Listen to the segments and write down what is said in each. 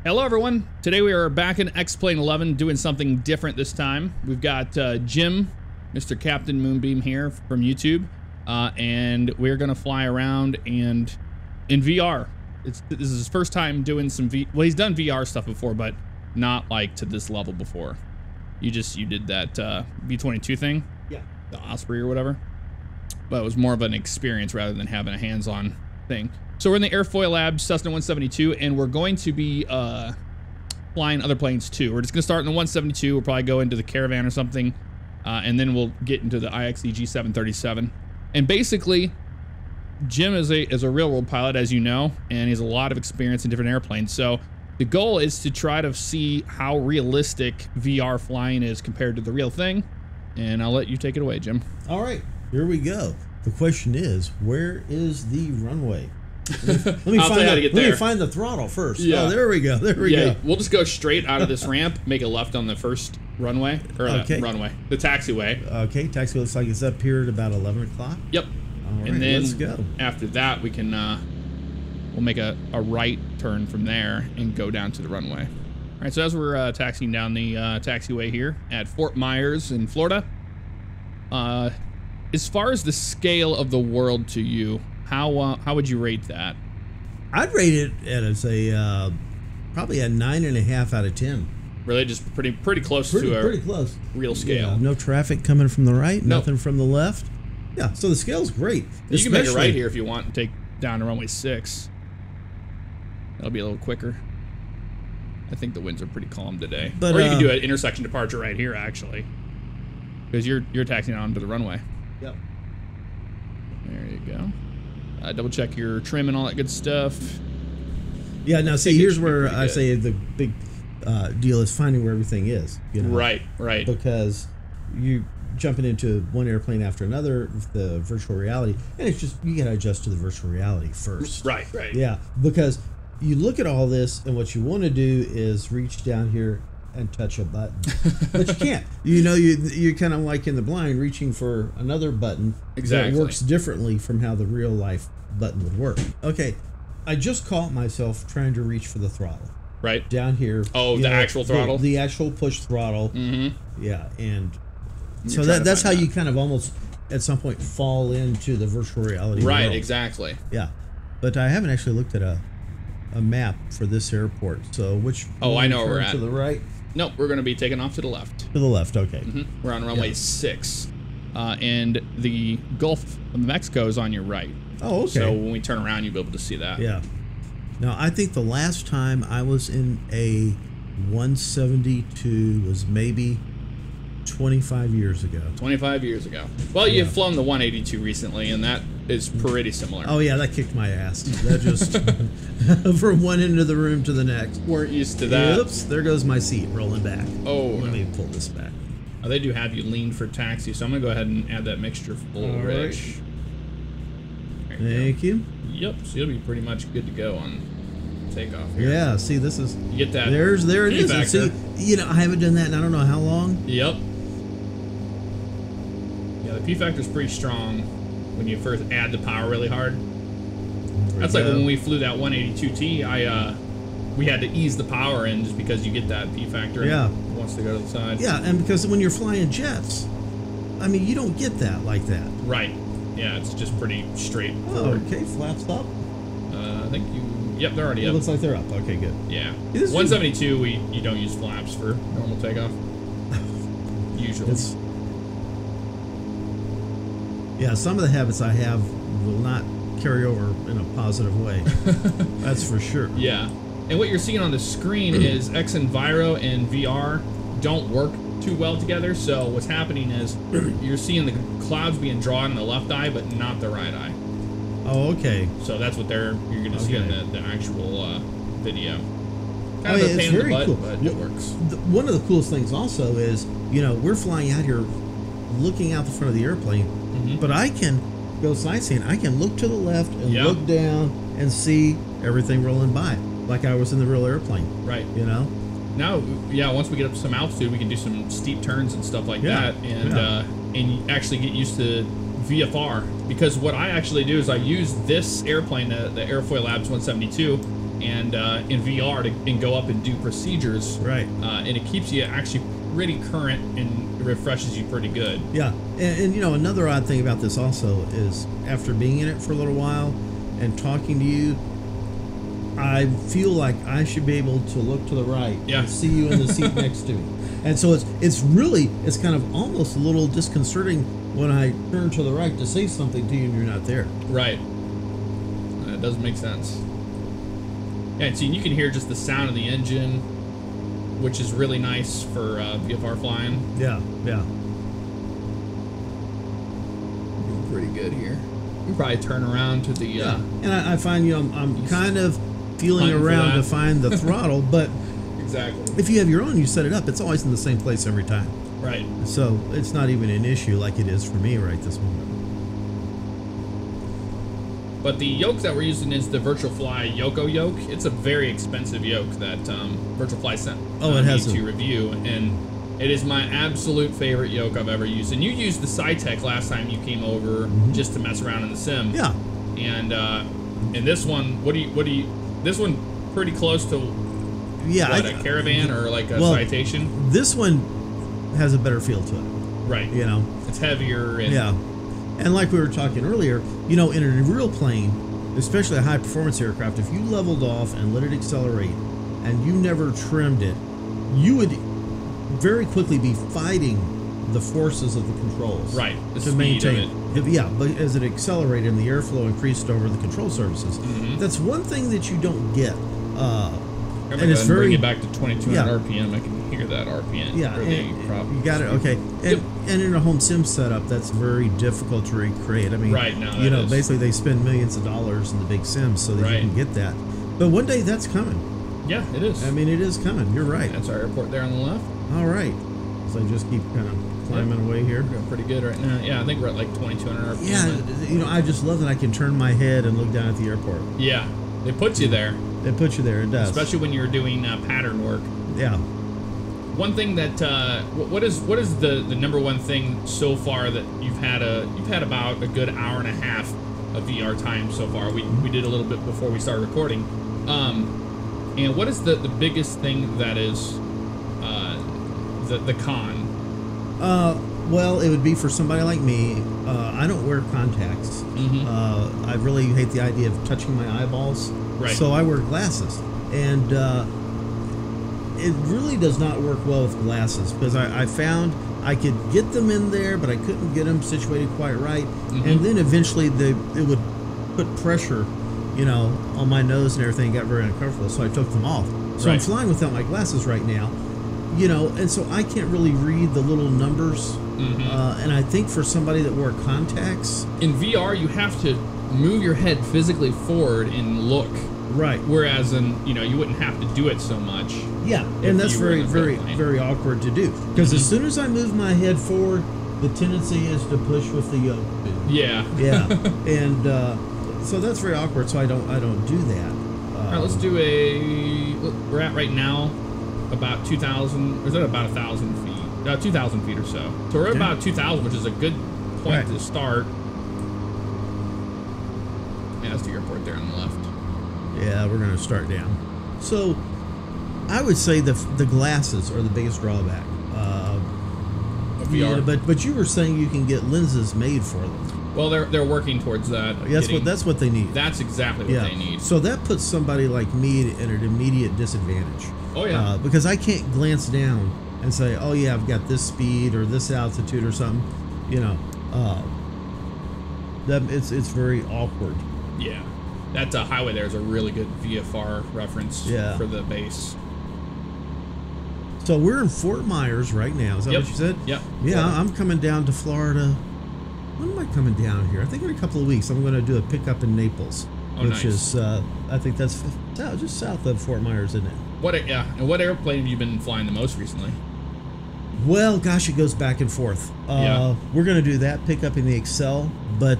Hello everyone, today we are back in X-Plane 11 doing something different this time. We've got Jim, Mr. Captmoonbeam here from YouTube, and we're gonna fly around and in VR. This is his first time doing some well, he's done VR stuff before, but not like to this level before. You did that V-22 thing? Yeah. The Osprey or whatever. But it was more of an experience rather than having a hands-on thing. So we're in the Airfoil Labs, Cessna 172, and we're going to be flying other planes too. We're just going to start in the 172. We'll probably go into the Caravan or something, and then we'll get into the IXE G737. And basically, Jim is a real-world pilot, as you know, and he has a lot of experience in different airplanes. So the goal is to try to see how realistic VR flying is compared to the real thing. And I'll let you take it away, Jim. All right, here we go. The question is, where is the runway? Let me find the throttle first. Yeah. Oh, there we go. There we go. We'll just go straight out of this ramp, make a left on the first runway, or the taxiway. Okay, taxiway looks like it's up here at about 11 o'clock. Yep. All right, and then let's go. After that, we can we'll make a right turn from there and go down to the runway. All right. So as we're taxiing down the taxiway here at Fort Myers in Florida, as far as the scale of the world to you, how would you rate that? I'd rate it at probably a 9.5 out of 10. Really, just pretty close to pretty close real scale. Yeah, no traffic coming from the right, nothing from the left. Yeah, so the scale's great. You can make it right here if you want and take down to runway 6. That'll be a little quicker. I think the winds are pretty calm today. But, or you can do an intersection departure right here, actually, because you're taxiing onto the runway. Yep. There you go. Double check your trim and all that good stuff. Yeah, now see, here's where I say the big deal is finding where everything is. You know? Right. Because you jumping into one airplane after another, the virtual reality, and it's just, you got to adjust to the virtual reality first. Right. Yeah, because you look at all this, and what you want to do is reach down here and touch a button, but you can't. You know, you're kind of like in the blind, reaching for another button that works differently from how the real life button would work. Okay, I just caught myself trying to reach for the throttle. Right down here. Oh, the actual throttle. The actual push throttle. Mm-hmm. Yeah, and so that's how you kind of almost at some point fall into the virtual reality. Right. world. Exactly. Yeah, but I haven't actually looked at a map for this airport. So which? Oh, I know where we're at. To the right. Nope, we're going to be taking off to the left. To the left, okay. Mm-hmm. We're on runway 6, and the Gulf of Mexico is on your right. Oh, okay. So when we turn around, you'll be able to see that. Yeah. Now, I think the last time I was in a 172 was maybe 25 years ago. 25 years ago. Well, you've flown the 182 recently, and that is pretty similar. Oh, yeah, that kicked my ass. That just, from one end of the room to the next. Weren't used to that. Oops, there goes my seat rolling back. Oh. Let me pull this back. Oh, they do have you lean for taxi, so I'm going to go ahead and add that mixture full rich. Right. Thank you. Yep, so you'll be pretty much good to go on takeoff here. Yeah, see, this is... You get that there it is. And see, you know, I haven't done that in I don't know how long. Yep. Yeah, the P-factor's pretty strong when you first add the power really hard. That's like when we flew that 182T, we had to ease the power in just because you get that P-factor. Yeah. It wants to go to the side. Yeah, and because when you're flying jets, I mean, you don't get that like that. Right. Yeah, it's just pretty straightforward. Oh, okay, flaps up. I think yep, they're already up. It looks like they're up. Okay, good. Yeah. 172, you don't use flaps for normal takeoff. Usually. Yeah, some of the habits I have will not carry over in a positive way. That's for sure. Yeah. And what you're seeing on the screen is XEnviro and VR don't work too well together. So what's happening is you're seeing the clouds being drawn in the left eye, but not the right eye. Oh, okay. So that's what you're going to see in the actual video. Kind of a it's pain in the butt, cool. but it works. One of the coolest things also is, you know, we're flying out here looking out the front of the airplane, but I can go sightseeing. I can look to the left and look down and see everything rolling by like I was in the real airplane. Right. You know? Now, yeah, once we get up to some altitude, we can do some steep turns and stuff like that, and actually get used to VFR. Because what I actually do is I use this airplane, the Airfoil Labs 172, and in VR and go up and do procedures. Right. And it keeps you actually pretty current and refreshes you pretty good. Yeah, and you know, another odd thing about this also is after being in it for a little while and talking to you, I feel like I should be able to look to the right and see you in the seat next to me. And so it's kind of almost a little disconcerting when I turn to the right to say something to you and you're not there. Right. That does make sense. Yeah, and see, you can hear just the sound of the engine, which is really nice for VFR flying. Yeah, yeah. Doing pretty good here. You probably turn around to the. And I find, you know, I'm kind of feeling around to find the throttle, but exactly. If you have your own, you set it up. It's always in the same place every time. Right. So it's not even an issue like it is for me right this moment. But the yoke that we're using is the Virtual Fly Yoko yoke. It's a very expensive yoke that Virtual Fly sent me to review, and it is my absolute favorite yoke I've ever used. And you used the SciTech last time you came over just to mess around in the sim. Yeah. And this one, this one pretty close to a Caravan or like a Citation? This one has a better feel to it. Right. You know? It's heavier. And And like we were talking earlier, you know, in a real plane, especially a high performance aircraft, if you leveled off and let it accelerate and you never trimmed it, you would very quickly be fighting the forces of the controls. Right. The to speed maintain of it. Yeah, but as it accelerated and the airflow increased over the control surfaces, that's one thing that you don't get. And it's bring it back to 2200 RPM. I can hear that RPM. Yeah, you got it. Okay, and in a home sim setup, that's very difficult to recreate. I mean, you know, basically they spend millions of dollars in the big sims so that you can get that. But one day that's coming. Yeah, it is. I mean, it is coming. You're right. That's our airport there on the left. All right. So I just keep kind of climbing away here. We're doing pretty good right now. Yeah, I think we're at like 2200 RPM. Yeah, you know, I just love that I can turn my head and look down at the airport. Yeah, they put you there. They put you there. It does. Especially when you're doing pattern work. Yeah. One thing that what is the number one thing so far that you've had about a good hour and a half of VR time so far. We did a little bit before we started recording. And what is the biggest thing that is the con? Well, it would be for somebody like me. I don't wear contacts. I really hate the idea of touching my eyeballs. Right. So I wear glasses, and it really does not work well with glasses because I found I could get them in there, but I couldn't get them situated quite right, and then eventually it would put pressure, you know, on my nose and everything. Got very uncomfortable, so I took them off. So I'm flying without my glasses right now, you know, and so I can't really read the little numbers. And I think for somebody that wore contacts in VR, you have to move your head physically forward and look. Right. Whereas you wouldn't have to do it so much. Yeah, and that's very awkward to do because as soon as I move my head forward, the tendency is to push with the yoke. Yeah. Yeah, and so that's very awkward. So I don't do that. All right, let's do we're at right now about 2,000. Or is that about 1,000 feet? 2,000 feet or so. So we're at about 2,000, which is a good point to start. Yeah, that's the airport there on the left. Yeah, we're gonna start down. So I would say the glasses are the biggest drawback. VR. Yeah, but you were saying you can get lenses made for them. Well, they're working towards that. That's what they need. That's exactly what they need. So that puts somebody like me at an immediate disadvantage. Oh yeah. Because I can't glance down and say, oh yeah, I've got this speed or this altitude or something. You know, it's very awkward. Yeah. That highway there is a really good VFR reference for the base. So we're in Fort Myers right now. Is that what you said? Yep. Yeah, Florida. I'm coming down to Florida. When am I coming down here? I think in a couple of weeks I'm going to do a pickup in Naples, which is I think that's just south of Fort Myers, isn't it? And what airplane have you been flying the most recently? Well, gosh, it goes back and forth. We're going to do that pickup in the Excel, but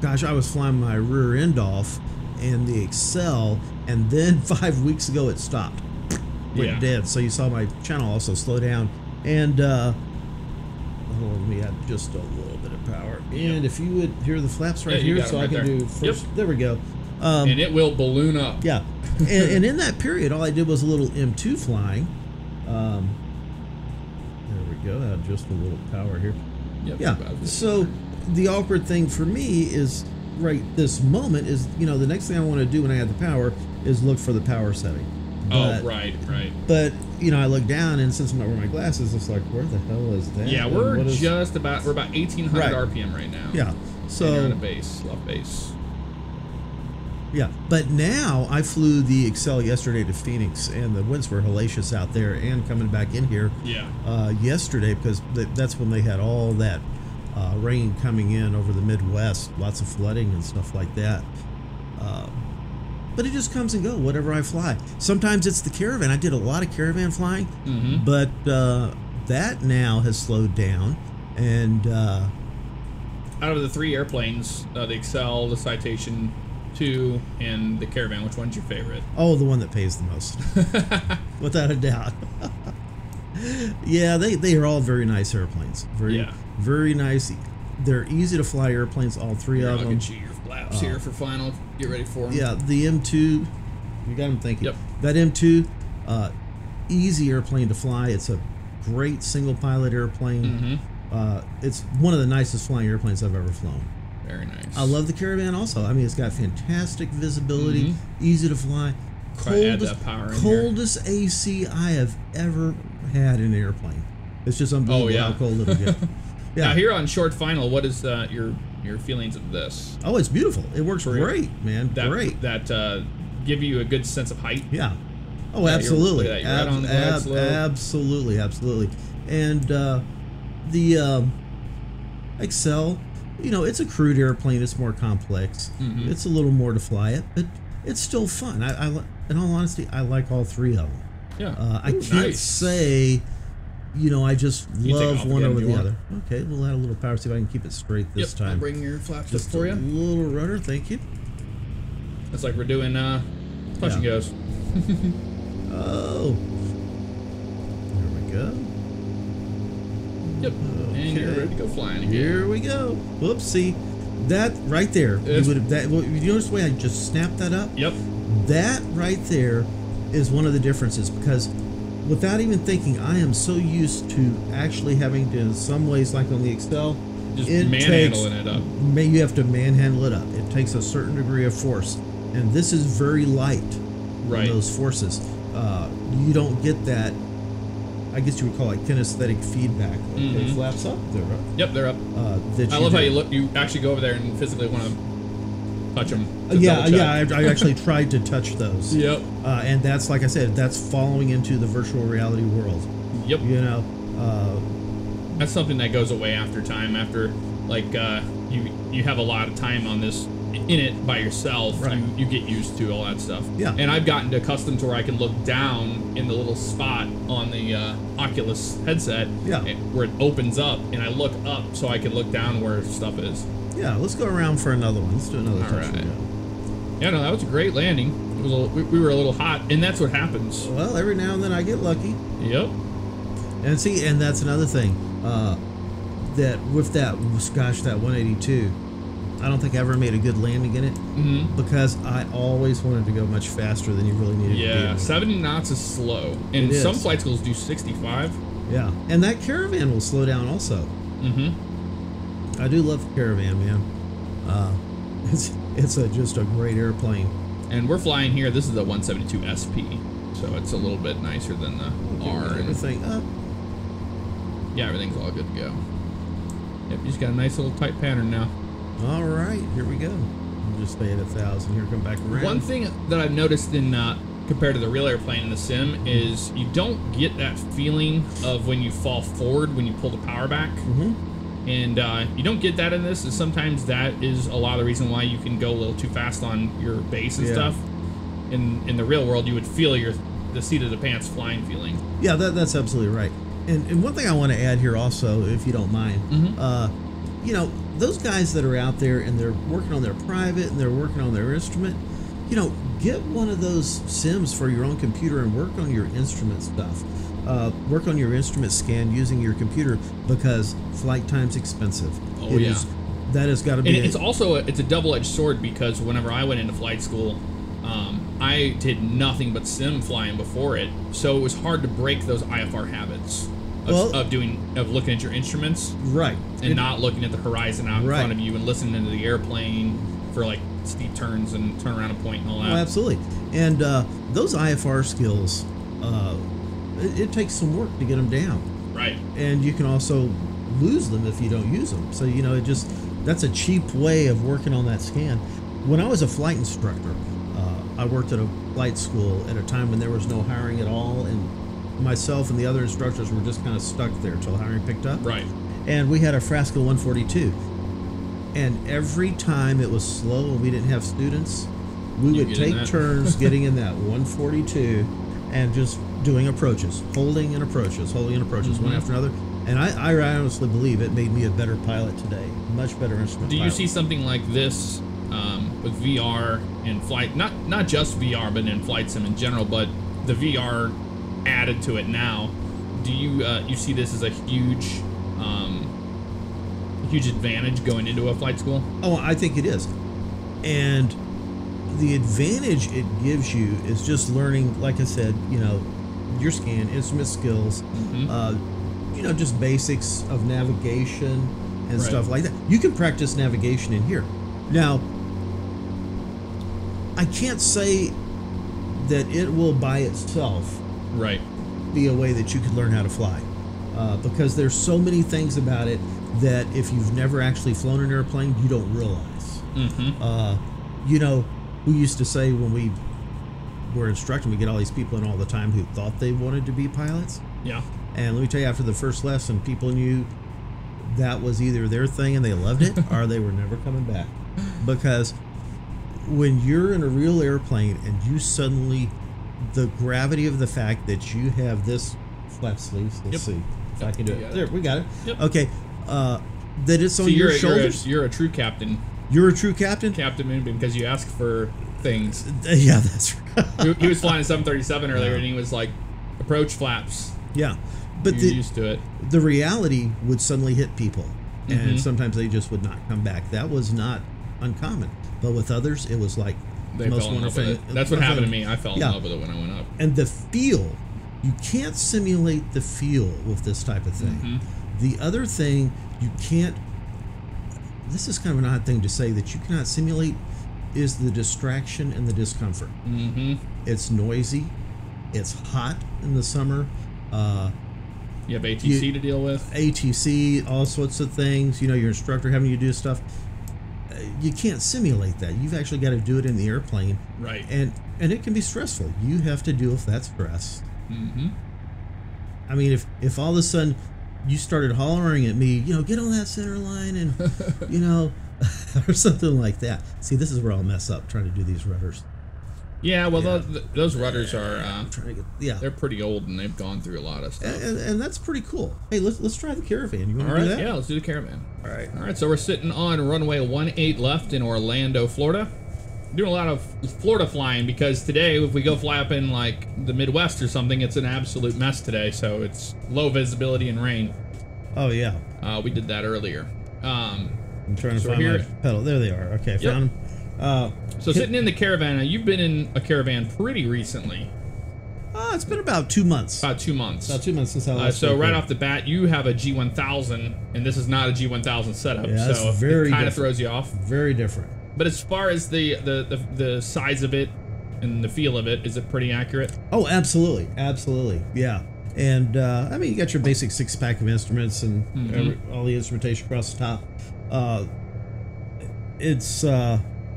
gosh, I was flying my rear end off in the Excel, and then 5 weeks ago it stopped. Went dead. So you saw my channel also slow down. And let me add just a little bit of power. And if you would hear the flaps right here, so I can do first. There we go. And it will balloon up. Yeah. And in that period, all I did was a little M2 flying. There we go. Add just a little power here. Yep, yeah. So the awkward thing for me is right this moment is, the next thing I want to do when I add the power is look for the power setting. But, right. But, I look down, and since I'm not wearing my glasses, it's like, where the hell is that? Yeah, we're about 1,800 RPM right now. Yeah. So and you're on a base, left base. Yeah, but now I flew the Excel yesterday to Phoenix, and the winds were hellacious out there, and coming back in here yesterday, because that's when they had all that rain coming in over the Midwest, lots of flooding and stuff like that. But it just comes and go, whatever I fly. Sometimes it's the Caravan. I did a lot of Caravan flying, but that now has slowed down. And out of the 3 airplanes, the Excel, the Citation 2, and the Caravan, which one's your favorite? Oh, the one that pays the most, without a doubt. Yeah, they are all very nice airplanes. Very nice. They're easy to fly airplanes, all 3 of them. I'll get you your flaps here for final. Get ready for them. Yeah, the M2, you got them thinking. Yep. That M2, easy airplane to fly. It's a great single pilot airplane. It's one of the nicest flying airplanes I've ever flown. Very nice. I love the Caravan also. I mean, it's got fantastic visibility, easy to fly. Coldest AC I have ever had in an airplane. It's just unbelievable how cold it'll get. Yeah. Now here on Short Final, what is your feelings of this? Oh, it's beautiful. It works great, man. Great. That give you a good sense of height. Yeah. Oh, absolutely. You're right on absolutely. And the Excel, it's a crude airplane. It's more complex. It's a little more to fly it, but it's still fun. I in all honesty, I like all 3 of them. Yeah. I can't say, I just love one over the other. Okay, we'll add a little power, see if I can keep it straight this time. I'll bring your flaps up just for you. A little rudder, thank you. It's like we're doing touch and goes. Oh. There we go. Yep. Okay. And you're ready to go flying again. Here we go. Whoops, see. That right there, you notice the way I just snapped that up? Yep. That right there is one of the differences, because without even thinking, I am so used to actually having to, in some ways, like on the Excel, just manhandling it up. You have to manhandle it up. It takes a certain degree of force, and this is very light. Right. Those forces, you don't get that. I guess you would call it kinesthetic feedback. Those flaps up, they're up. Yep, they're up. I love how you look. You actually go over there and physically want to touch them. I actually tried to touch those. Yep. And that's, like I said, that's following into the virtual reality world. Yep. That's something that goes away after time. After you have a lot of time on this in it by yourself, right. you get used to all that stuff. Yeah. And I've gotten accustomed to where I can look down in the little spot on the Oculus headset, where it opens up, and I look up so I can look down where stuff is. Yeah, let's go around for another one. Let's do another touch and go. Yeah, no, that was a great landing. It was we were a little hot, and that's what happens. Well, every now and then I get lucky. Yep. And that's another thing. That with that 182, I don't think I ever made a good landing in it, because I always wanted to go much faster than you really needed to do. Yeah, 70 knots is slow, and some flight schools do 65. Yeah, and that Caravan will slow down also. I do love the Caravan, man. It's just a great airplane. And we're flying here. This is the 172 SP, so it's a little bit nicer than the R. Everything up. Yeah, everything's all good to go. Yep, you just got a nice little tight pattern now. All right, here we go. We'll just stay at 1,000 here, come back around. One thing that I've noticed in compared to the real airplane in the sim is you don't get that feeling of when you fall forward when you pull the power back. And you don't get that in this, and sometimes that is a lot of the reason why you can go a little too fast on your base and stuff. In the real world, you would feel the seat of the pants flying feeling. Yeah, that's absolutely right. And one thing I want to add here also, if you don't mind, those guys that are out there and they're working on their private and they're working on their instrument, get one of those sims for your own computer and work on your instrument stuff. Work on your instrument scan using your computer, because flight time's expensive. It is That has got to be. And it's also it's a double-edged sword, because whenever I went into flight school, I did nothing but sim flying before it, so it was hard to break those IFR habits of looking at your instruments, right, and not looking at the horizon out in front of you and listening to the airplane for like steep turns and turn around a point and all that. Oh, absolutely. And those IFR skills, it takes some work to get them down. Right. And you can also lose them if you don't use them. So that's a cheap way of working on that scan. When I was a flight instructor, I worked at a flight school at a time when there was no hiring at all, and myself and the other instructors were just kind of stuck there until hiring picked up. Right. And we had a Frasca 142, and every time it was slow and we didn't have students, we would take turns getting in that 142 and just doing approaches, holding and approaches, one after another. And I honestly believe it made me a better pilot today, much better instrument pilot. Do you see something like this with VR in flight? Not just VR, but in flight sim in general, but the VR added to it now. Do you see this as a huge advantage going into a flight school? Oh, I think it is. And the advantage it gives you is just learning, like I said, your scan, instrument skills, just basics of navigation and stuff like that. You can practice navigation in here. Now, I can't say that it will by itself be a way that you could learn how to fly, because there's so many things about it that if you've never actually flown an airplane, you don't realize. We used to say when we were instructing, we get all these people in all the time who thought they wanted to be pilots. Yeah. And let me tell you, after the first lesson, people knew that was either their thing and they loved it, or they were never coming back. Because when you're in a real airplane and you suddenly, the gravity of the fact that you have this flap sleeves, let's see if I can do it. There, we got it. Yep. Okay. That it's on your shoulders. You're a true captain. You're a true captain? Captmoonbeam, because you ask for things. Yeah, that's right. He was flying a 737 earlier, and he was like, approach flaps. Yeah. But you're used to it. The reality would suddenly hit people, and sometimes they just would not come back. That was not uncommon. But with others, it was like they most fell in love with it. That's what happened to me. I fell in love with it when I went up. And the feel, you can't simulate the feel with this type of thing. The other thing you can't, this is kind of an odd thing to say, that you cannot simulate is the distraction and the discomfort. It's noisy. It's hot in the summer. You have ATC to deal with. ATC, all sorts of things. Your instructor having you do stuff. You can't simulate that. You've actually got to do it in the airplane. Right. And it can be stressful. You have to deal with that stress. I mean, if all of a sudden you started hollering at me, get on that center line and, or something like that. See, this is where I'll mess up trying to do these rudders. Yeah, well, those rudders are they're pretty old, and they've gone through a lot of stuff. And that's pretty cool. Hey, let's try the Caravan. You want to do that? Yeah, let's do the Caravan. All right. So we're sitting on runway 18 left in Orlando, Florida. Doing a lot of Florida flying, because today, if we go fly up in like the Midwest or something, it's an absolute mess today. So it's low visibility and rain. Oh yeah. We did that earlier. I'm trying to find my pedal. There they are. Okay, found them. So sitting in the Caravan, now you've been in a Caravan pretty recently. It's been about 2 months. About 2 months. About 2 months since I last So right off the bat, you have a G1000, and this is not a G1000 setup. Yeah, so it kind of throws you off. Very different. But as far as the size of it and the feel of it, is it pretty accurate? Oh, absolutely. Absolutely. Yeah. And, I mean, you got your basic 6-pack of instruments and all the instrumentation across the top.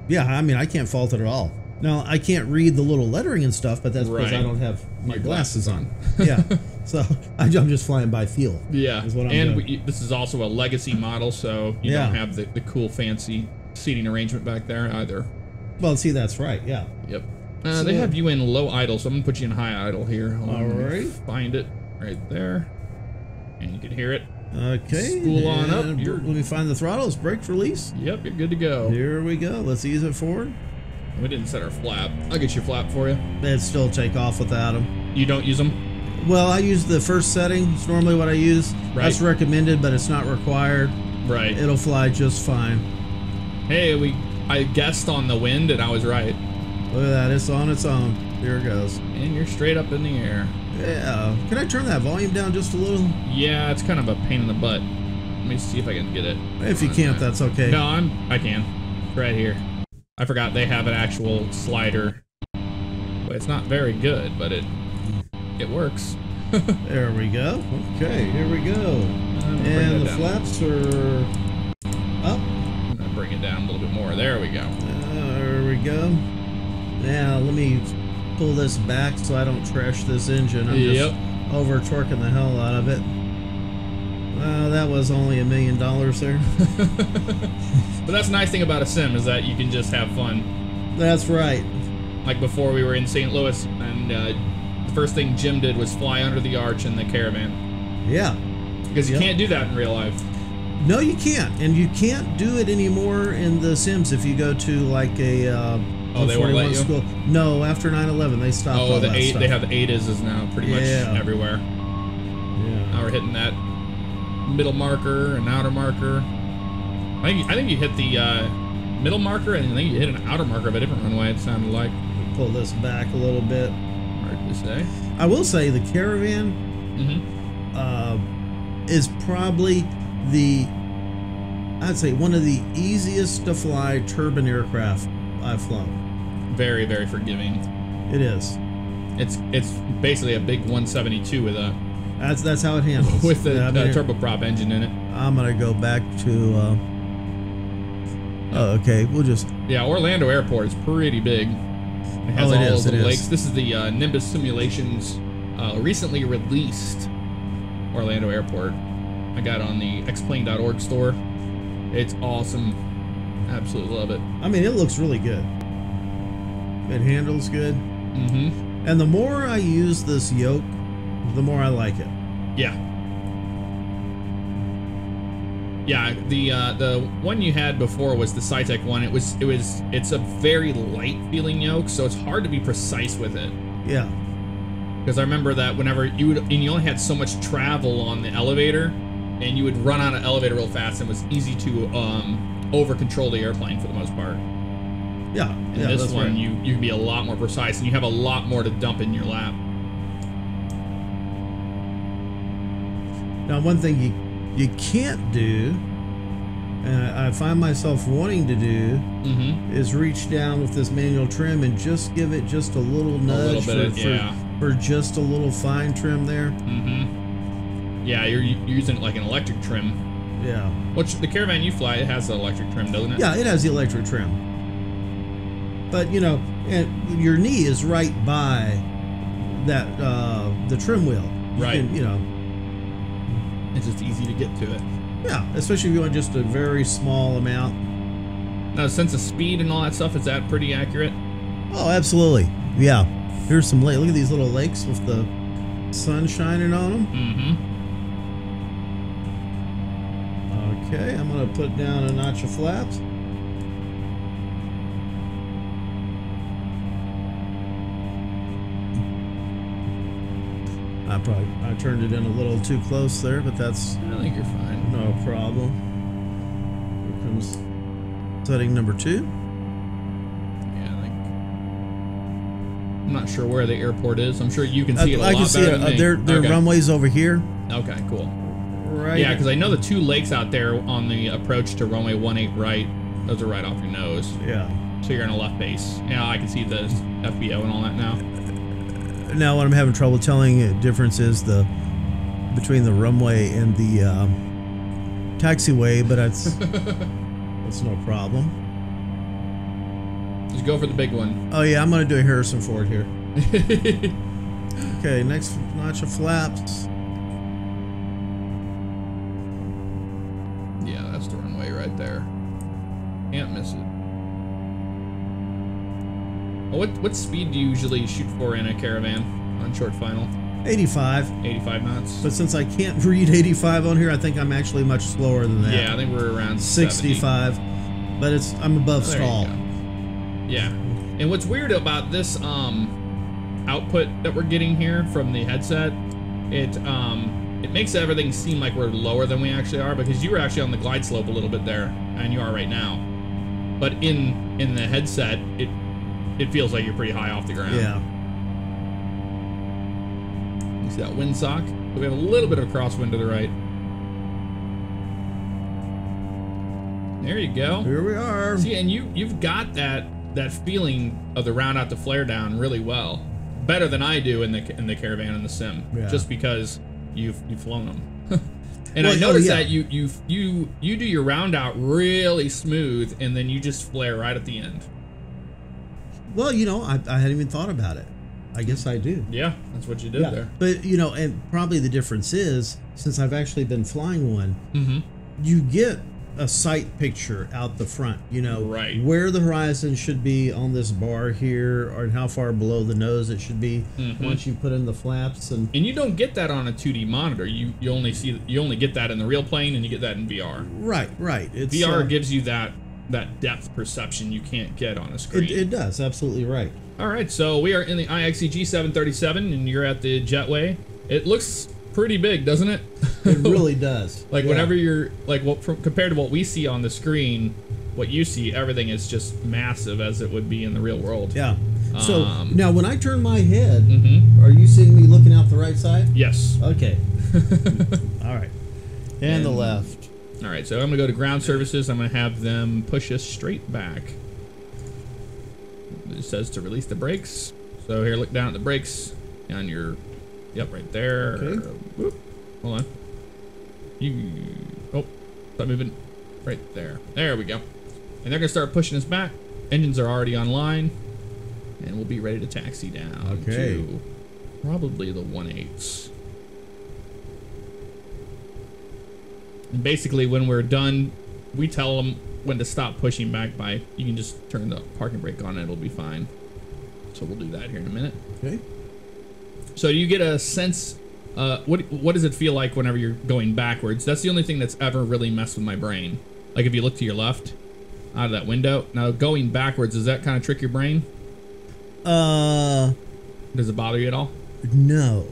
Yeah, I mean, I can't fault it at all. Now, I can't read the little lettering and stuff, but that's because I don't have my glasses on. Yeah. So I'm just flying by feel. Yeah. Is what I'm doing. This is also a legacy model, so you don't have the cool, fancy seating arrangement back there either. Well, see, that's right. Yeah. Yep. They have you in low idle, so I'm going to put you in high idle here. All right. Find it right there. And you can hear it. Okay. Spool on up. Let me find the throttles. Brake release. Yep, you're good to go. Here we go. Let's ease it forward. We didn't set our flap. I'll get your flap for you. It'd still take off without them. You don't use them? Well, I use the first setting. It's normally what I use. Right. That's recommended, but it's not required. Right. It'll fly just fine. Hey, I guessed on the wind and I was right. Look at that, it's on its own. Here it goes. And you're straight up in the air. Yeah. Can I turn that volume down just a little? Yeah, it's kind of a pain in the butt. Let me see if I can get it. If you can't, that's okay. No, I can. It's right here. I forgot they have an actual slider. But it's not very good, but it works. There we go. Okay, here we go. And the flaps are up. I'm gonna bring it down a little bit more. There we go. There we go. Now let me pull this back so I don't trash this engine. I'm just over torquing the hell out of it. That was only $1 million there. But that's the nice thing about a sim is that you can just have fun. That's right. Like before we were in St. Louis and the first thing Jim did was fly under the arch in the Caravan. Yeah. Because you can't do that in real life. No, you can't. And you can't do it anymore in the Sims if you go to like a they won't let you? school. No, after 9/11 they stopped all that stuff. They have the ADAs now pretty much everywhere. Yeah. Now we're hitting that middle marker and outer marker. I think you hit the middle marker and I think you hit an outer marker of a different runway, it sounded like. Pull this back a little bit. Hard to say. I will say the Caravan is probably I'd say one of the easiest to fly turbine aircraft I've flown. Very, very forgiving. It is. It's basically a big 172 with a that's how it handles with the turboprop engine in it. I'm gonna go back to okay, we'll just Orlando Airport is pretty big. It has all those little lakes. This is the Nimbus Simulations recently released Orlando Airport. I got it on the xplane.org store. It's awesome. Absolutely love it. I mean, it looks really good. It handles good. Mm-hmm. And the more I use this yoke, the more I like it. Yeah. Yeah, the one you had before was the Cytec one. It's a very light feeling yoke, so it's hard to be precise with it. Yeah. Because I remember that whenever you only had so much travel on the elevator, and you would run out of elevator real fast, and it was easy to over control the airplane for the most part. Yeah. And this one, right. you can be a lot more precise, and you have a lot more to dump in your lap. Now, one thing you can't do, and I find myself wanting to do, is reach down with this manual trim and just give it just a little nudge for just a little fine trim there. Yeah, you're using it like an electric trim. Yeah. Which the Caravan you fly, it has the electric trim, doesn't it? Yeah, it has the electric trim. But and your knee is right by that the trim wheel. Right. It's just easy to get to it. Yeah, especially if you want just a very small amount. Now, sense of speed and all that stuff, is that pretty accurate? Oh, absolutely. Yeah. Here's some look at these little lakes with the sun shining on them. Okay, I'm gonna put down a notch of flaps. I turned it in a little too close there, but that's... I think you're fine. No problem. Here comes setting number 2. Yeah, I think... I'm not sure where the airport is. I'm sure you can see it a lot better than me. Their runway's over here. Okay, cool. Right. Yeah, because I know the 2 lakes out there on the approach to runway 18 right, those are right off your nose. Yeah. So you're in a left base. Yeah, I can see the FBO and all that now. Now, what I'm having trouble telling the difference is between the runway and the taxiway, but that's no problem. Just go for the big one. Oh yeah, I'm gonna do a Harrison Ford here. Okay, next notch of flaps. Yeah, that's the runway right there. Can't miss it. What speed do you usually shoot for in a Caravan on short final? 85. 85 knots. But since I can't read 85 on here, I think I'm actually much slower than that. Yeah, I think we're around 65. 70. But I'm above stall. Yeah. And what's weird about this output that we're getting here from the headset, it makes everything seem like we're lower than we actually are, because you were actually on the glide slope a little bit there, and you are right now. But in the headset, it feels like you're pretty high off the ground. Yeah. You see that windsock? So we have a little bit of crosswind to the right. There you go. Here we are. See, and you've got that feeling of the round out to flare down really well, better than I do in the Caravan and the Sim, just because you've flown them. And I noticed that you do your round out really smooth, and then you just flare right at the end. Well, you know, I hadn't even thought about it. I guess I do. Yeah, that's what you did there. But, you know, and probably the difference is, since I've actually been flying one, you get a sight picture out the front, you know, where the horizon should be on this bar here, or how far below the nose it should be once you put in the flaps. And you don't get that on a 2D monitor. You only get that in the real plane, and you get that in VR. Right. It's, VR gives you that depth perception you can't get on a screen. It does, absolutely right. All right, so we are in the IXEG 737, and you're at the jetway. It looks pretty big, doesn't it? It really does. Like whenever you're like, compared to what we see on the screen, what you see, everything is just massive as it would be in the real world. Yeah. So now when I turn my head, are you seeing me looking out the right side? Yes. Okay. All right. And the left. All right, so I'm gonna go to ground services. I'm gonna have them push us straight back. It says to release the brakes. So here, look down at the brakes on your, right there. Okay. Whoop. Hold on. Stop moving. Right there. There we go. And they're gonna start pushing us back. Engines are already online, and we'll be ready to taxi down to probably the 1/8. And basically, when we're done, we tell them when to stop pushing back by, you can just turn the parking brake on and it'll be fine. So we'll do that here in a minute. Okay. So you get a sense, what does it feel like whenever you're going backwards? That's the only thing that's ever really messed with my brain. Like if you look to your left, out of that window. Now going backwards, does that kind of trick your brain? Does it bother you at all? No.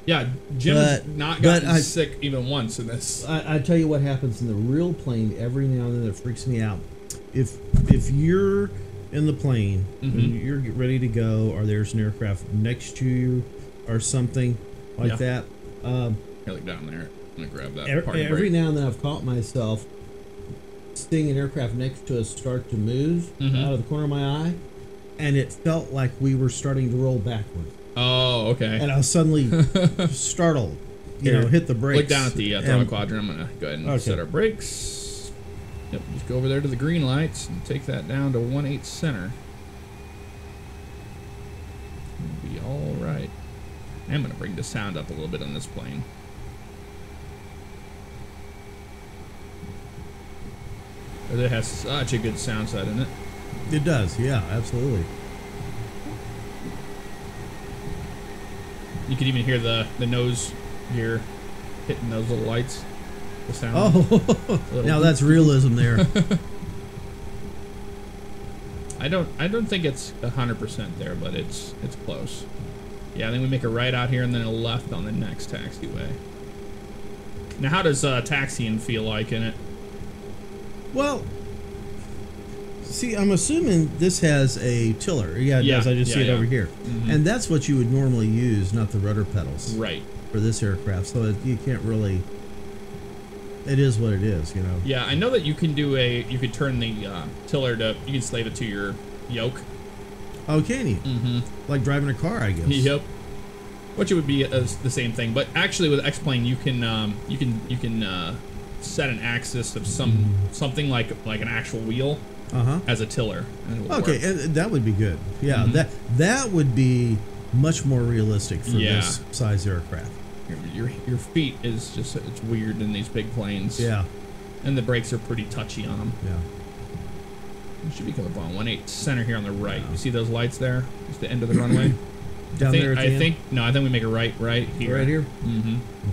Yeah, Jim's not gotten sick even once in this. I tell you what happens in the real plane every now and then that freaks me out. If you're in the plane and you're ready to go, or there's an aircraft next to you or something like that. Here, look down there. I'm gonna grab that. Every now and then I've caught myself seeing an aircraft next to us start to move out of the corner of my eye, and it felt like we were starting to roll backwards. Oh, okay. And I was suddenly startled. Hit the brakes. Look down at the throttle quadrant. I'm gonna go ahead and set our brakes. Yep, just go over there to the green lights and take that down to 1/8 center. It'll be all right. I'm gonna bring the sound up a little bit on this plane. It has such a good sound set in it. It does, yeah, absolutely. You can even hear the nose gear hitting those little lights. The sound. Oh, now that's realism there. I don't think it's 100% there, but it's close. Yeah, I think we make a right out here and then a left on the next taxiway. Now, how does taxiing feel like in it? Well, see, I'm assuming this has a tiller. Yeah, it does. I just see it over here. And that's what you would normally use, not the rudder pedals. Right. For this aircraft. So you can't really... It is what it is, you know. Yeah, I know that you can do you could turn the tiller to... You can slave it to your yoke. Oh, can you? Like driving a car, I guess. Yep. Which it would be the same thing. But actually with X-Plane, you can set an axis of something like an actual wheel as a tiller. Okay, and that would be good. Yeah, that would be much more realistic for this size aircraft. Your feet is just, it's weird in these big planes. Yeah. And the brakes are pretty touchy on them. Yeah. You should be coming up on 1/8 center here on the right. You see those lights there? It's the end of the runway. Down there at the end? I think we make a right here. Right here?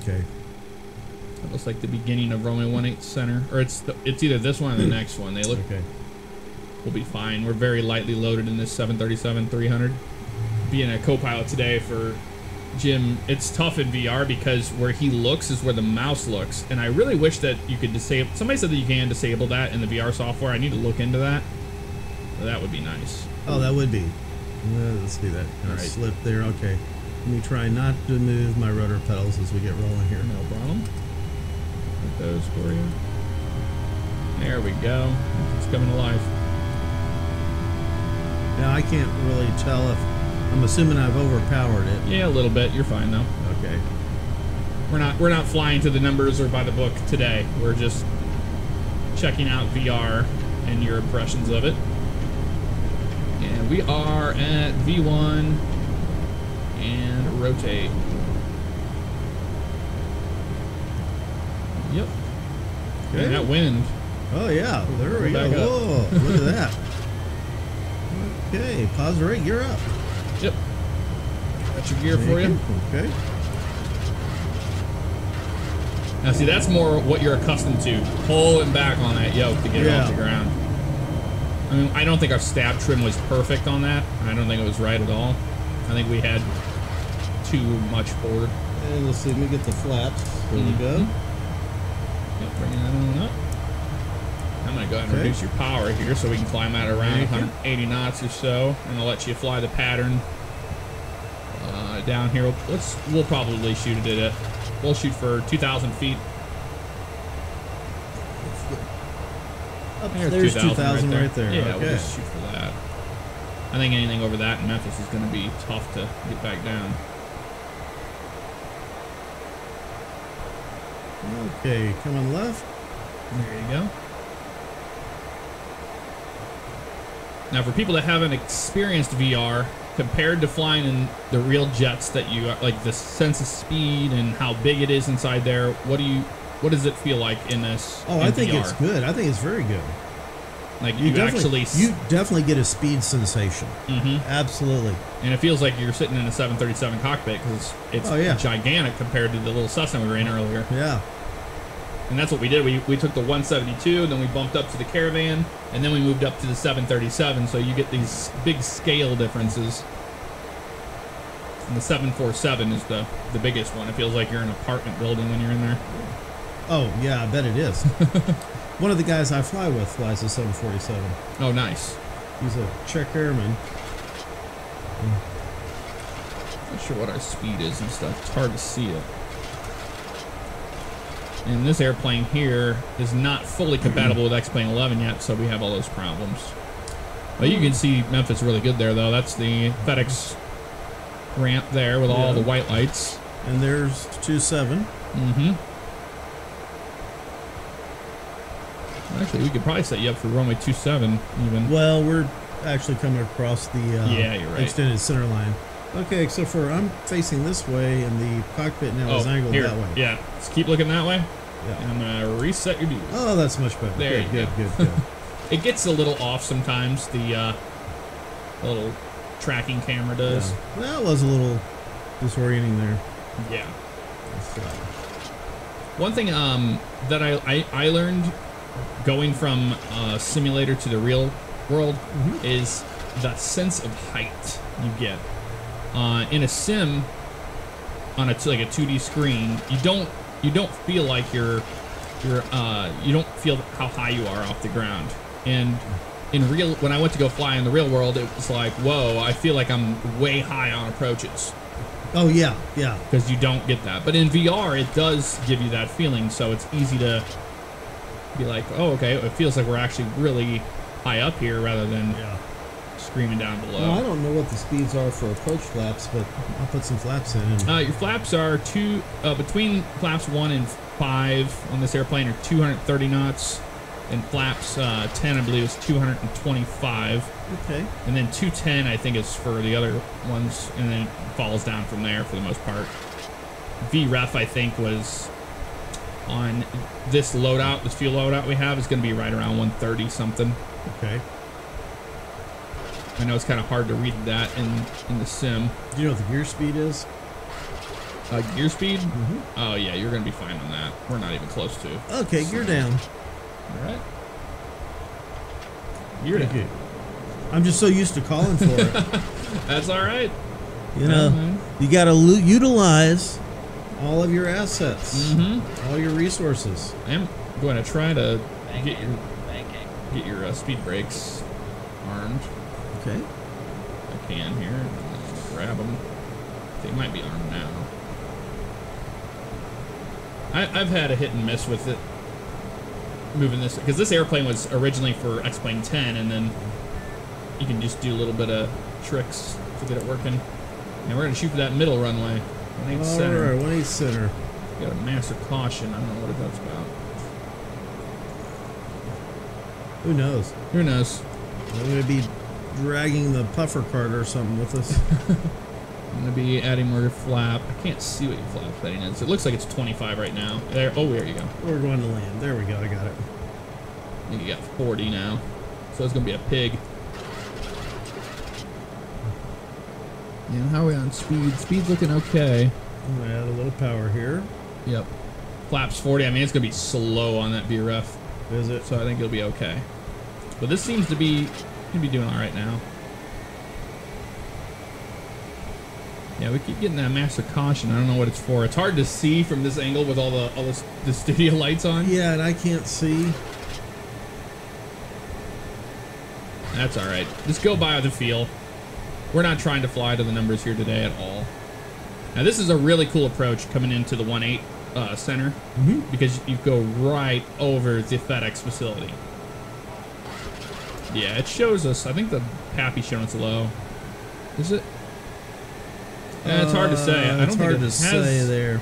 Okay. That looks like the beginning of runway 1/8 center. Or it's either this one or the next one. They look... Okay. We'll be fine. We're very lightly loaded in this 737-300. Being a co-pilot today for Jim, it's tough in VR because where he looks is where the mouse looks, and I really wish that you could disable. Somebody said that you can disable that in the VR software. I need to look into that. That would be nice. Oh, that would be. Let's do that. Kind of slip there. Okay. Let me try not to move my rudder pedals as we get rolling here. No problem. Put those for you. There we go. It's coming to life. Now I can't really tell if I'm assuming I've overpowered it. Yeah, a little bit. You're fine though. Okay. We're not flying to the numbers or by the book today. We're just checking out VR and your impressions of it. And we are at V1 and rotate. Yep. Okay. And that wind. Oh yeah, there we go. Whoa, look at that. Okay, pause the rate, gear up. Yep. Got your gear for you. Okay. Now see, that's more what you're accustomed to. Pulling back on that yoke to get it off the ground. I mean, I don't think our stab trim was perfect on that. I don't think it was right at all. I think we had too much forward. And let's see, let me get the flaps. There we go. Yep, bringing that on up. I'm going to go ahead and reduce your power here so we can climb at around 180 knots or so. And I'll let you fly the pattern down here. We'll probably shoot it at we'll shoot for 2,000 feet. There's 2,000 right there. Yeah, we'll just shoot for that. I think anything over that in Memphis is going to be tough to get back down. Okay, coming left. There you go. Now, for people that haven't experienced VR, compared to flying in the real jets that you like, the sense of speed and how big it is inside there, what does it feel like in this? Oh, I think it's good. I think it's very good. Like you definitely get a speed sensation. Absolutely. And it feels like you're sitting in a 737 cockpit because it's gigantic compared to the little Cessna we were in earlier. Yeah. And that's what we did. We took the 172, then we bumped up to the Caravan, and then we moved up to the 737. So you get these big scale differences. And the 747 is the biggest one. It feels like you're in an apartment building when you're in there. Oh, yeah, I bet it is. One of the guys I fly with flies a 747. Oh, nice. He's a Czech airman. Not sure what our speed is and stuff. It's hard to see it. And this airplane here is not fully compatible with X-Plane 11 yet, so we have all those problems. But you can see Memphis really good there, though. That's the FedEx ramp there with all the white lights. And there's 27. Actually, we could probably set you up for runway 27 even. Well, we're actually coming across the you're right. extended center line. Okay, except for I'm facing this way, and the cockpit now is angled that way. Yeah, just keep looking that way. Yeah. And I'm going to reset your view. Oh, that's much better. There you go. Good. It gets a little off sometimes, the little tracking camera does. Yeah. That was a little disorienting there. Yeah. One thing that I learned going from simulator to the real world is the sense of height you get. In a sim on like a 2D screen, you don't feel like you don't feel how high you are off the ground. And when I went to go fly in the real world, it was like, whoa, I feel like I'm way high on approaches. Oh yeah. Because you don't get that. But in VR, it does give you that feeling, so it's easy to be like, oh, okay, it feels like we're actually really high up here rather than screaming down below. Well, I don't know what the speeds are for approach flaps, but I'll put some flaps in. Your flaps are between flaps 1 and 5 on this airplane are 230 knots, and flaps 10, I believe, is 225. Okay. And then 210, I think, is for the other ones, and then it falls down from there for the most part. VREF, I think, was on this loadout, this fuel loadout we have, is going to be right around 130 something. Okay. I know it's kind of hard to read that in the sim. Do you know what the gear speed is? Gear speed? Oh yeah, you're going to be fine on that. We're not even close to. Okay, gear down. All right. Gear down. I'm just so used to calling for it. That's all right. You know, You got to utilize all of your assets, all your resources. I am going to try to get your speed brakes armed. Okay. I can here. Grab them. They might be armed now. I've had a hit and miss with it. Moving this, because this airplane was originally for X-Plane 10, and then you can just do a little bit of tricks to get it working. And we're going to shoot for that middle runway. 1-8 center. All right, 1-8 center. Got a master caution. I don't know what that's about. Who knows? Who knows? We're going to be dragging the puffer cart or something with us. I'm going to be adding more flap. I can't see what your flap setting is. It looks like it's 25 right now. There. Oh, there you go. We're going to land. There we go. I got it. I think you got 40 now. So it's going to be a pig. Yeah, how are we on speed? Speed's looking okay. I'm going to add a little power here. Yep. Flaps 40. I mean, it's going to be slow on that VRF. Is it? So I think it'll be okay. But this seems to be doing all right now. Yeah, we keep getting that master caution. I don't know what it's for. It's hard to see from this angle with all the studio lights on. Yeah, and I can't see. That's all right. Just go by the feel. We're not trying to fly to the numbers here today at all. Now this is a really cool approach coming into the 1-8 center, because you go right over the FedEx facility. Yeah, it shows us. I think the Pappy's showing us low. Is it? Yeah, it's hard to say. I don't think it has, say there.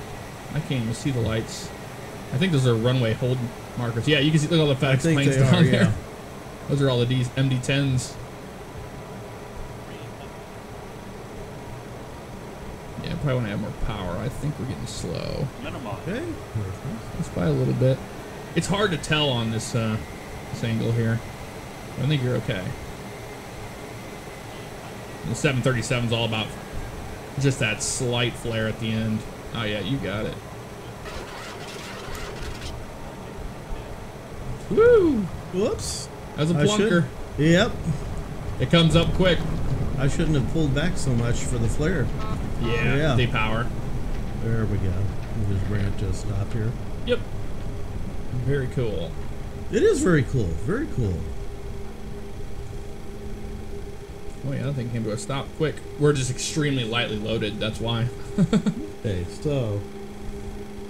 I can't even see the lights. I think those are runway hold markers. Yeah, you can see. Look at all the FedEx planes down there. Yeah. Those are all the MD-10s. Yeah, probably want to add more power. I think we're getting slow. Okay. Let's fly a little bit. It's hard to tell on this this angle here. I think you're okay. The 737's all about just that slight flare at the end. Oh yeah, you got it. Woo! Whoops. That was a plunker. Yep. It comes up quick. I shouldn't have pulled back so much for the flare. Yeah, the power. There we go. We'll just bring it to a stop here. Yep. Very cool. It is very cool. Very cool. Oh yeah, that thing came to a stop quick. We're just extremely lightly loaded, that's why. Okay, so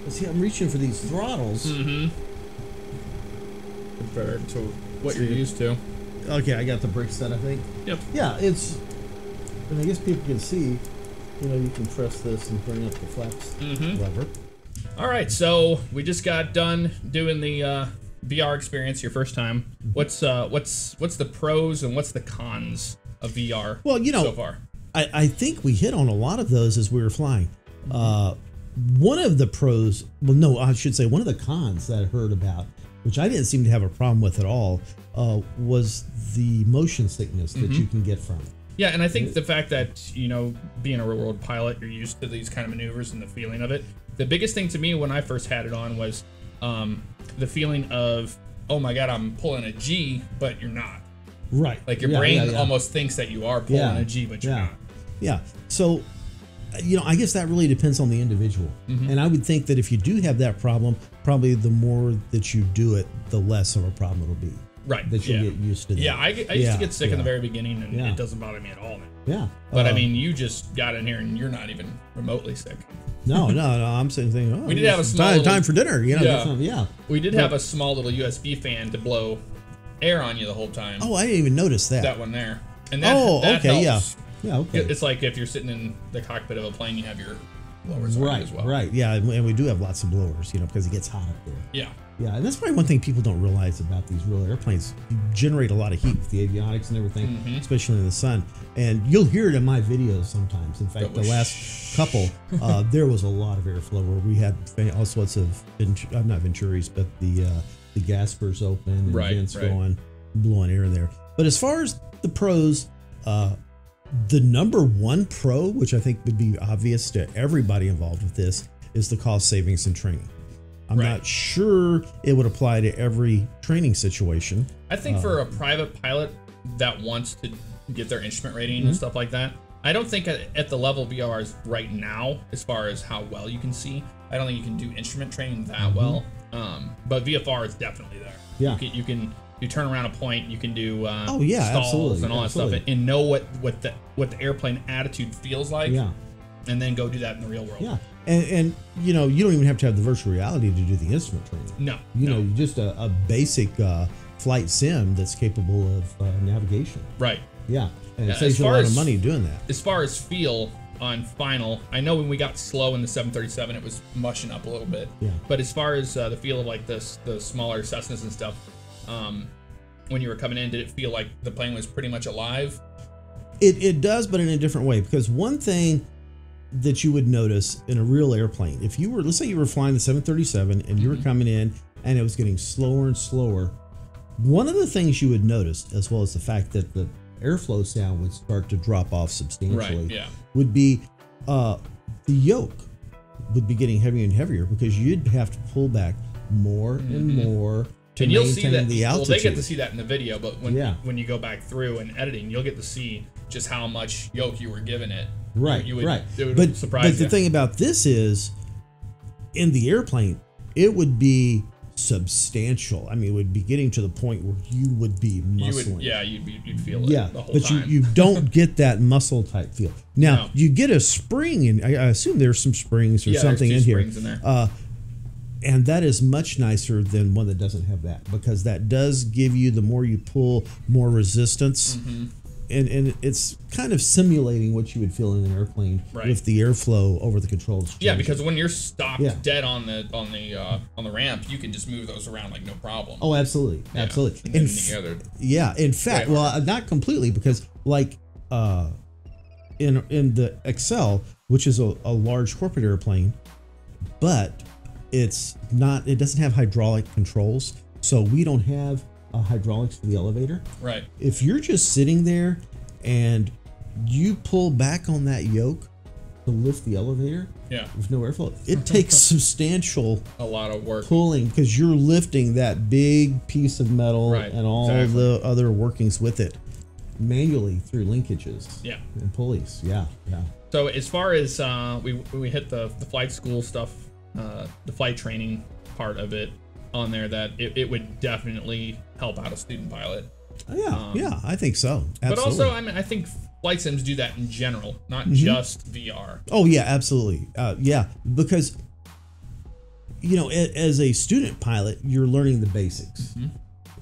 see, I'm reaching for these throttles. Compared to what you're used to. Okay, I got the brake set, I think. Yep. Yeah, it's, and I guess people can see, you know, you can press this and bring up the flaps lever. All right, so we just got done doing the VR experience your first time. What's the pros and what's the cons of VR? Well, you know, so far, I think we hit on a lot of those as we were flying. One of the pros, well, no, I should say one of the cons that I heard about, which I didn't seem to have a problem with at all, was the motion sickness that you can get from it. Yeah, and I think the fact that, you know, being a real world pilot, you're used to these kind of maneuvers and the feeling of it. The biggest thing to me when I first had it on was the feeling of, oh my God, I'm pulling a G, but you're not. Right. Like your brain almost thinks that you are pulling a G, but you're not. Yeah. So, you know, I guess that really depends on the individual. And I would think that if you do have that problem, probably the more that you do it, the less of a problem it'll be. Right. That you'll get used to that. Yeah, I used to get sick in the very beginning, and it doesn't bother me at all now. Yeah. But I mean, you just got in here and you're not even remotely sick. No, I'm thinking, oh, we did have a small time for dinner, you know. We did have a small little USB fan to blow air on you the whole time. Oh, I didn't even notice that. That one there. And that, that okay, helps. Yeah, okay. It's like if you're sitting in the cockpit of a plane, you have your blowers on you as well. Right, yeah, and we do have lots of blowers, you know, because it gets hot up there. Yeah. Yeah, and that's probably one thing people don't realize about these real airplanes. You generate a lot of heat with the avionics and everything, especially in the sun. And you'll hear it in my videos sometimes. In fact, the last couple, there was a lot of airflow where we had all sorts of, not Venturis, but the gaspers open and vents going, blowing air in there. But as far as the pros, the number one pro, which I think would be obvious to everybody involved with this, is the cost savings and training. I'm not sure it would apply to every training situation. I think for a private pilot that wants to get their instrument rating and stuff like that, I don't think at the level VR is right now, as far as how well you can see. I don't think you can do instrument training that well. But VFR is definitely there. Yeah. You turn around a point, you can do oh yeah, stalls absolutely, and all that stuff, and know what the airplane attitude feels like. Yeah. And then go do that in the real world. Yeah. And you know, you don't even have to have the virtual reality to do the instrument training. No. You know, just a basic flight sim that's capable of navigation. Right. Yeah. And it saves you a lot of money doing that. As far as feel on final, I know when we got slow in the 737, it was mushing up a little bit. Yeah. But as far as the feel of like the smaller Cessnas and stuff, when you were coming in, did it feel like the plane was pretty much alive? It does, but in a different way. Because one thing that you would notice in a real airplane, if you were, let's say you were flying the 737 and you were coming in and it was getting slower and slower, one of the things you would notice, as well as the fact that the airflow sound would start to drop off substantially, right, yeah, would be the yoke would be getting heavier and heavier because you'd have to pull back more and more to and you'll maintain see that, the altitude. Well, they get to see that in the video, but when you go back through and editing, you'll get to see just how much yoke you were giving it. Right, right. It would but surprise the thing about this is, in the airplane, it would be substantial. I mean, it would be getting to the point where you would be muscling. You'd feel it the whole time. But you don't get that muscle type feel. Now, you get a spring, and I assume there's some springs or something in here. Springs in there. And that is much nicer than one that doesn't have that, because that does give you, the more you pull, more resistance. And it's kind of simulating what you would feel in an airplane with the airflow over the controls. Yeah, because when you're stopped dead on the ramp, you can just move those around like no problem. Oh, absolutely, absolutely. In fact, well, not completely, because like in the Excel, which is a large corporate airplane, but it doesn't have hydraulic controls, so we don't have hydraulics for the elevator. Right. If you're just sitting there and you pull back on that yoke to lift the elevator, with no airflow, it takes a lot of work pulling, because you're lifting that big piece of metal and all the other workings with it manually through linkages and pulleys. So as far as we hit the flight school stuff, the flight training part of it on there, that it would definitely help out a student pilot. I think so. Absolutely. But also, I mean, I think flight sims do that in general, not just VR. Oh yeah, absolutely. Because you know, as a student pilot, you're learning the basics.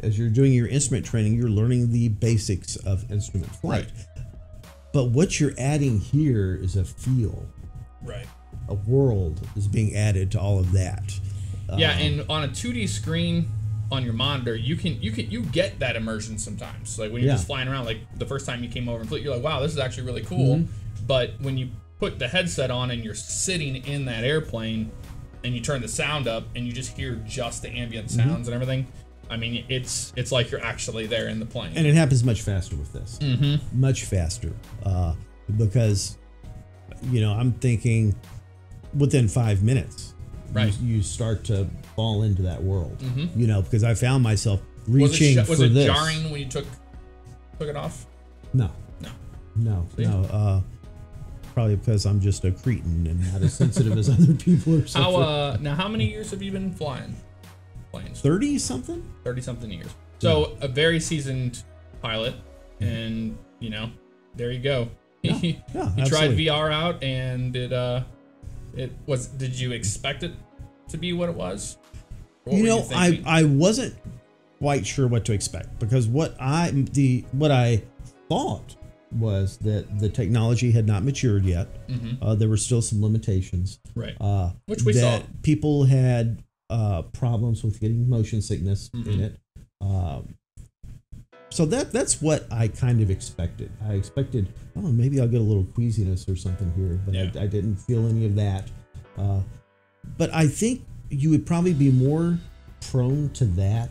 As you're doing your instrument training, you're learning the basics of instrument flight. But what you're adding here is a feel. A world is being added to all of that. And on a 2D screen on your monitor, you get that immersion sometimes. Like when you're just flying around, like the first time you came over and flew, you're like, wow, this is actually really cool. But when you put the headset on and you're sitting in that airplane and you turn the sound up and you just hear just the ambient sounds and everything, I mean, it's like you're actually there in the plane. And it happens much faster with this. Much faster. Because, you know, I'm thinking within 5 minutes, you start to fall into that world. You know, because I found myself reaching for this. Was it jarring when you took it off? No. Probably because I'm just a cretin and not as sensitive as other people or something. Now, how many years have you been flying planes? 30 something. 30 something years. So a very seasoned pilot, and you know, there you go. You tried VR out, and it was. Did you expect it to be what it was? You know, I wasn't quite sure what to expect, because what I thought was that the technology had not matured yet. There were still some limitations. Which we saw. People had problems with getting motion sickness in it. So that's what I kind of expected. I expected, oh, maybe I'll get a little queasiness or something here, but I didn't feel any of that. But I think you would probably be more prone to that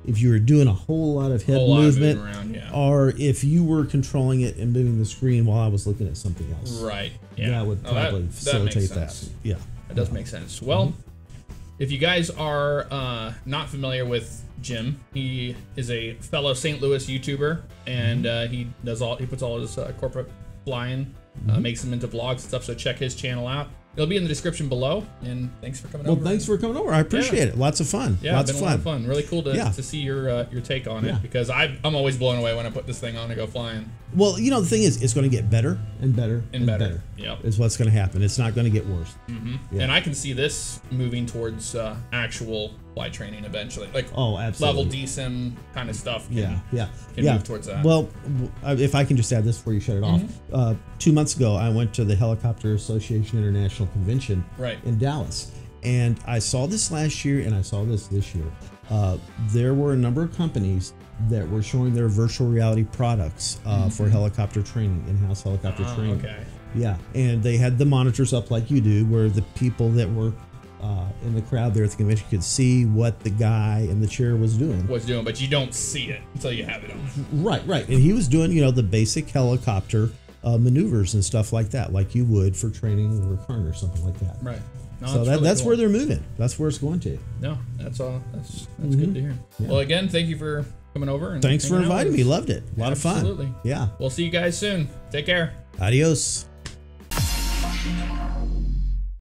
if you were doing a whole lot of head movement, or if you were controlling it and moving the screen while I was looking at something else. That would probably facilitate that. That does make sense. Well, if you guys are not familiar with Jim, he is a fellow St. Louis YouTuber, and he puts all his corporate flying makes them into vlogs and stuff. So check his channel out. It'll be in the description below. And thanks for coming over. Well, thanks for coming over. I appreciate it. Lots of fun. Yeah, Lots it's been of a lot of fun. Really cool to see your take on it, because I'm always blown away when I put this thing on and go flying. Well, you know, the thing is, it's going to get better and better and better. Yep. Is what's going to happen. It's not going to get worse. And I can see this moving towards actual flight training eventually, like absolutely. level DSIM kind of stuff. Can move towards that. Well, if I can just add this before you shut it off. 2 months ago, I went to the Helicopter Association International Convention in Dallas, and I saw this last year, and I saw this year. There were a number of companies that were showing their virtual reality products for helicopter training, in-house helicopter training. Okay. Yeah, and they had the monitors up like you do, where the people that were in the crowd there at the convention could see what the guy in the chair was doing. But you don't see it until you have it on. Right. And he was doing, you know, the basic helicopter maneuvers and stuff like that, like you would for training or recurrent or something like that. Right. No, so that's where they're moving. That's where it's going to. No, that's all. That's good to hear. Yeah. Well, again, thank you for coming over. And thanks for inviting me. Loved it. A lot of fun. Absolutely. Yeah. We'll see you guys soon. Take care. Adios.